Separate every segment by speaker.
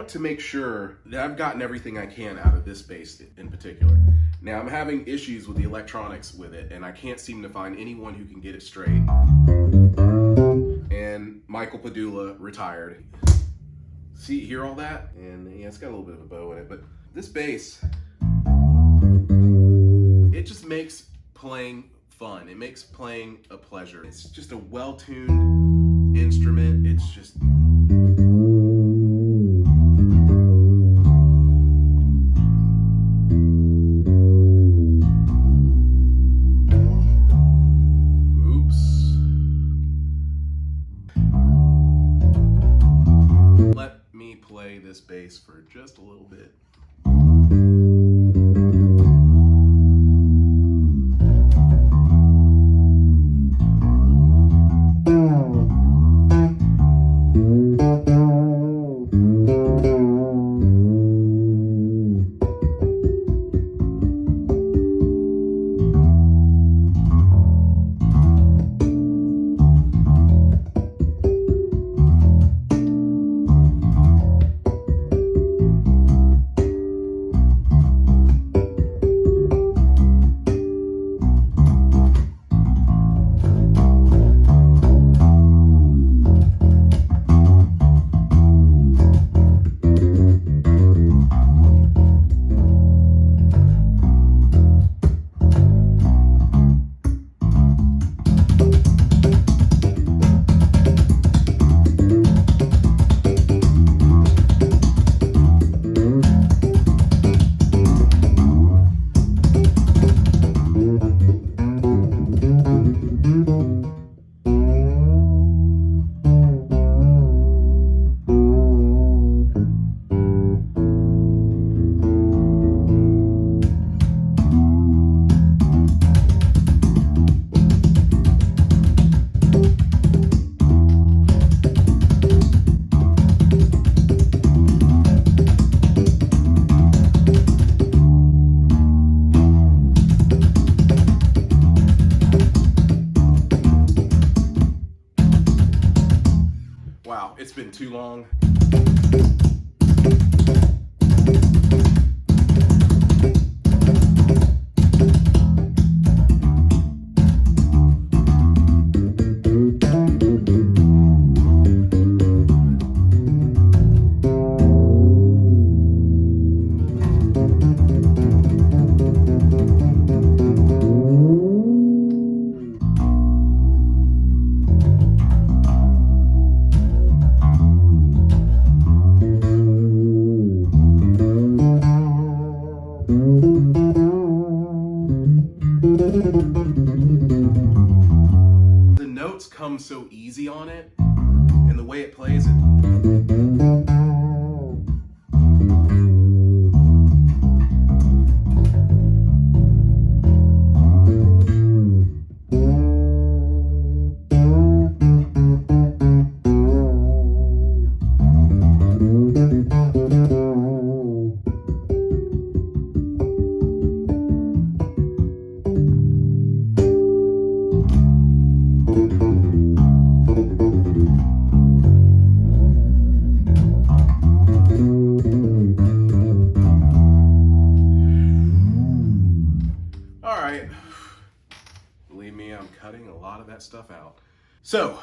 Speaker 1: want to make sure that I've gotten everything I can out of this bass in particular. Now I'm having issues with the electronics with it, and I can't seem to find anyone who can get it straight. And Michael Padula retired. See, hear all that? And yeah, it's got a little bit of a bow in it, but this bass, it just makes playing fun. It makes playing a pleasure. It's just a well-tuned instrument. It's just... Let me play this bass for just a little bit. Wow, it's been too long. The notes come so easy on it, and the way it plays it. Believe me, I'm cutting a lot of that stuff out. So,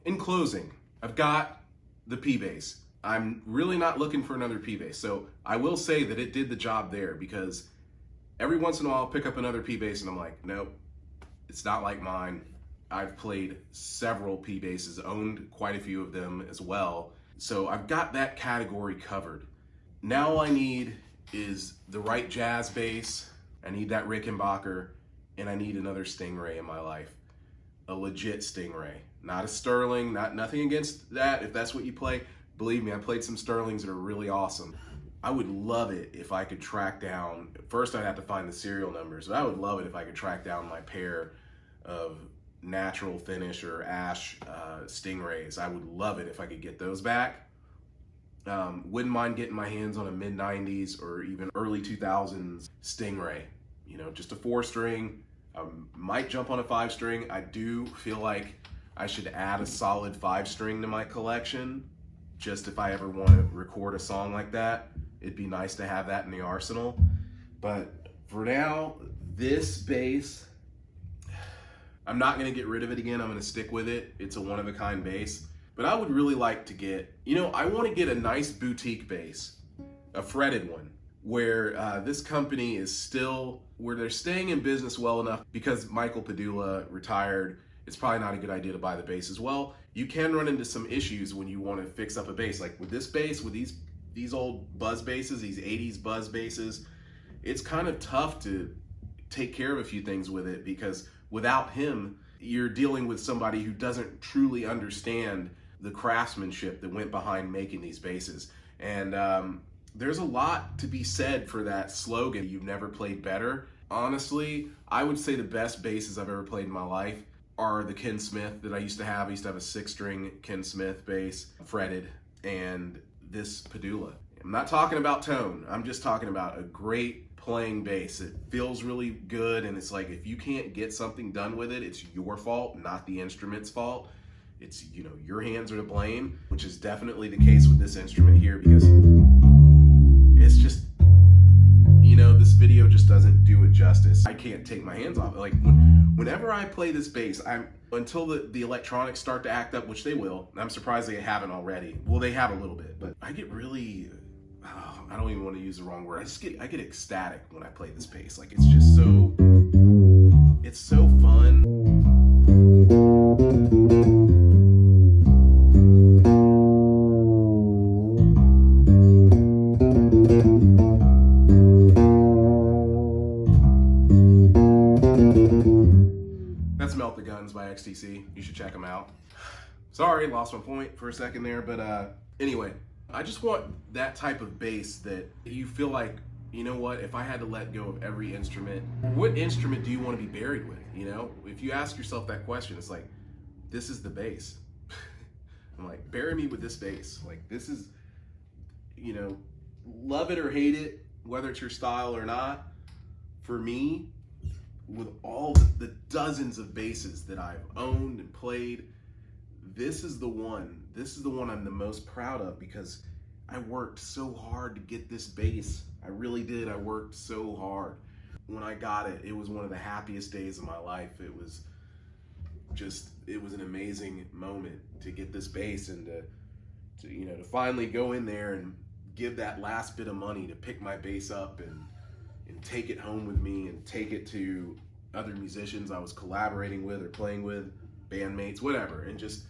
Speaker 1: in closing, I've got the P-Bass. I'm really not looking for another P-Bass. So I will say that it did the job there, because every once in a while I'll pick up another P-Bass and I'm like, nope, it's not like mine. I've played several P-Basses, owned quite a few of them as well. So I've got that category covered. Now all I need is the right jazz bass. I need that Rickenbacker, and I need another Stingray in my life. A legit Stingray. Not a Sterling, nothing against that if that's what you play. Believe me, I played some Sterlings that are really awesome. I would love it if I could track down, first I'd have to find the serial numbers, but I would love it if I could track down my pair of natural finish or ash Stingrays. I would love it if I could get those back. Wouldn't mind getting my hands on a mid-90s or even early 2000s Stingray. You know, just a 4-string. Might jump on a 5-string. I do feel like I should add a solid 5-string to my collection. just if I ever want to record a song like that, it'd be nice to have that in the arsenal. But for now, this bass, I'm not going to get rid of it again. I'm going to stick with it. It's a one-of-a-kind bass. But I would really like to get, I want to get a nice boutique bass, a fretted one, where this company is still, where they're staying in business well enough, because Michael Padula retired. It's probably not a good idea to buy the bass as well. You can run into some issues when you want to fix up a bass. Like with this bass, with these old buzz basses, these 80s buzz basses, it's kind of tough to take care of a few things with it, because without him, you're dealing with somebody who doesn't truly understand the craftsmanship that went behind making these basses. And there's a lot to be said for that slogan, "You've never played better." Honestly, I would say the best basses I've ever played in my life are the Ken Smith that I used to have. I used to have a 6-string Ken Smith bass, fretted, and this Padula. I'm not talking about tone. I'm just talking about a great playing bass. It feels really good, and it's like, if you can't get something done with it, it's your fault, not the instrument's fault. It's, your hands are to blame, which is definitely the case with this instrument here, because it's just, this video just doesn't do it justice. I can't take my hands off it. Like, whenever I play this bass, until the electronics start to act up, which they will. I'm surprised they haven't already. Well, they have a little bit, but I get really, I don't even want to use the wrong word. I get ecstatic when I play this bass. Like, it's just it's so fun. That's Melt the Guns by XTC. You should check them out. Sorry, lost my point for a second there, but anyway, I just want that type of bass that you feel like, if I had to let go of every instrument, what instrument do you want to be buried with? If you ask yourself that question, it's like, this is the bass. I'm like, bury me with this bass. Like, this is, love it or hate it, whether it's your style or not. For me, with all the dozens of basses that I've owned and played, this is the one. This is the one I'm the most proud of, because I worked so hard to get this bass. I really did. I worked so hard. When I got it, it was one of the happiest days of my life. It was an amazing moment to get this bass, and to finally go in there and give that last bit of money to pick my bass up and take it home with me, and take it to other musicians I was collaborating with or playing with, bandmates, whatever, and just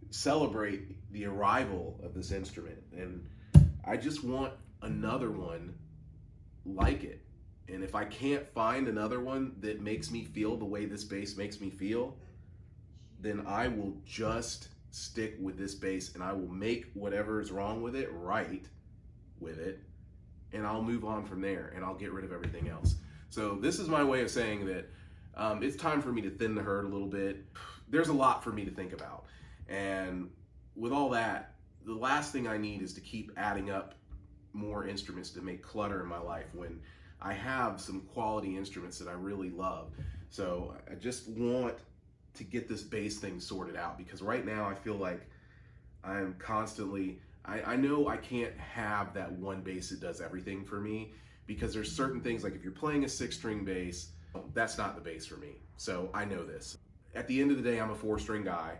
Speaker 1: celebrate the arrival of this instrument. And I just want another one like it. And if I can't find another one that makes me feel the way this bass makes me feel, then I will just stick with this bass, and I will make whatever is wrong with it right with it, and I'll move on from there, and I'll get rid of everything else. So this is my way of saying that it's time for me to thin the herd a little bit. There's a lot for me to think about. And with all that, the last thing I need is to keep adding up more instruments to make clutter in my life when I have some quality instruments that I really love. So I just want to get this bass thing sorted out, because right now I feel like I'm constantly, I know I can't have that one bass that does everything for me, because there's certain things, like if you're playing a 6-string bass, that's not the bass for me. So I know this. At the end of the day, I'm a 4-string guy.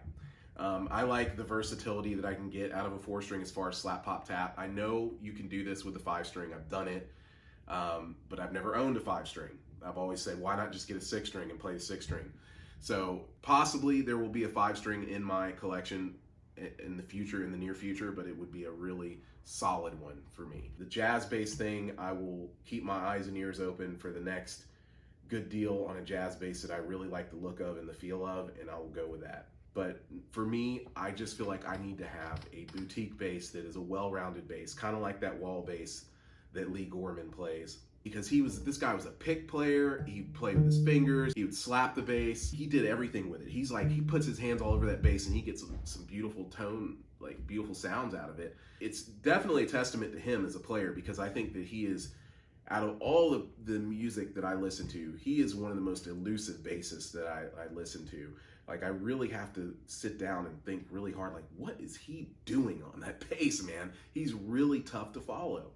Speaker 1: I like the versatility that I can get out of a 4-string as far as slap, pop, tap. I know you can do this with a 5-string. I've done it, but I've never owned a 5-string. I've always said, why not just get a 6-string and play the 6-string? So possibly there will be a 5-string in my collection in the future, in the near future, but it would be a really solid one for me. The jazz bass thing, I will keep my eyes and ears open for the next good deal on a jazz bass that I really like the look of and the feel of, and I will go with that. But for me, I just feel like I need to have a boutique bass that is a well-rounded bass, kind of like that wall bass that Lee Gorman plays. Because this guy was a pick player, he played with his fingers, he would slap the bass, he did everything with it. He's like, he puts his hands all over that bass and he gets some beautiful tone, like beautiful sounds out of it. It's definitely a testament to him as a player, because I think that he is, out of all of the music that I listen to, he is one of the most elusive bassists that I listen to. Like, I really have to sit down and think really hard, like, what is he doing on that bass, man? He's really tough to follow.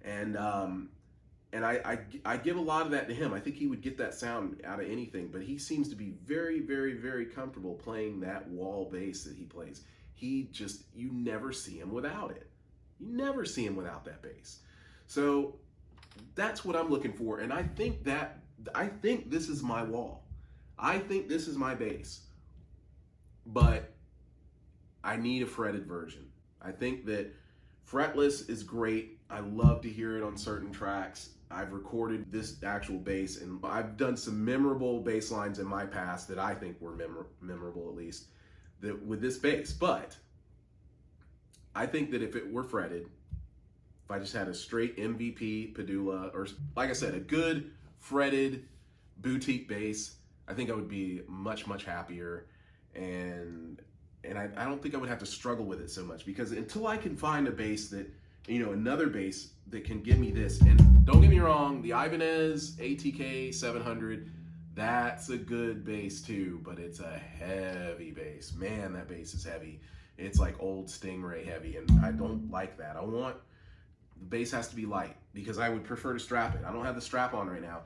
Speaker 1: And I give a lot of that to him. I think he would get that sound out of anything, but he seems to be very, very, very comfortable playing that wall bass that he plays. You never see him without it. You never see him without that bass. So that's what I'm looking for. And I think this is my wall. I think this is my bass, but I need a fretted version. I think that fretless is great. I love to hear it on certain tracks. I've recorded this actual bass, and I've done some memorable bass lines in my past that I think were memorable, at least, with this bass. But I think that if it were fretted, if I just had a straight MVP Padula, or like I said, a good fretted boutique bass, I think I would be much, much happier. And I don't think I would have to struggle with it so much, because until I can find a bass that, another bass that can give me this, and don't get me wrong, the Ibanez ATK 700, that's a good bass too, but it's a heavy bass. Man, that bass is heavy. It's like old Stingray heavy, and I don't like that. The bass has to be light, because I would prefer to strap it. I don't have the strap on right now,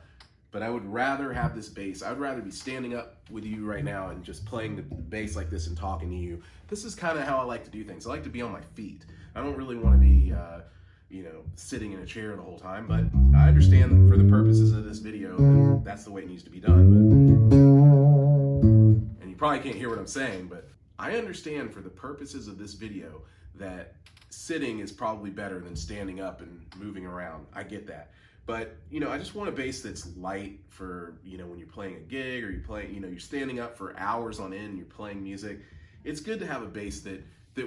Speaker 1: but I would rather have this bass. I would rather be standing up with you right now and just playing the bass like this and talking to you. This is kind of how I like to do things. I like to be on my feet. I don't really want to be, sitting in a chair the whole time, but I understand for the purposes of this video, that's the way it needs to be done. And you probably can't hear what I'm saying, but I understand for the purposes of this video that sitting is probably better than standing up and moving around. I get that. But, I just want a bass that's light for, when you're playing a gig, or you're playing, you're standing up for hours on end, you're playing music. It's good to have a bass that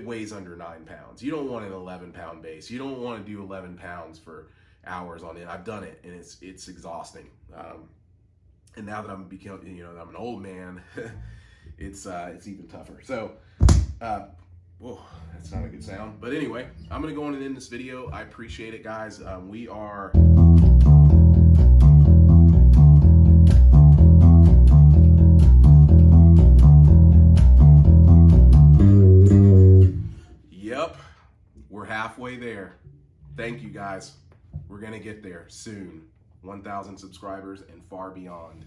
Speaker 1: weighs under 9 pounds. You don't want an 11-pound bass. You don't want to do 11 pounds for hours on end. I've done it, and it's exhausting. And now that I'm I'm an old man, it's even tougher. So, whoa, that's not a good sound. But anyway, I'm gonna go on and end this video. I appreciate it, guys. We are we're halfway there. Thank you, guys. We're gonna get there soon. 1,000 subscribers and far beyond.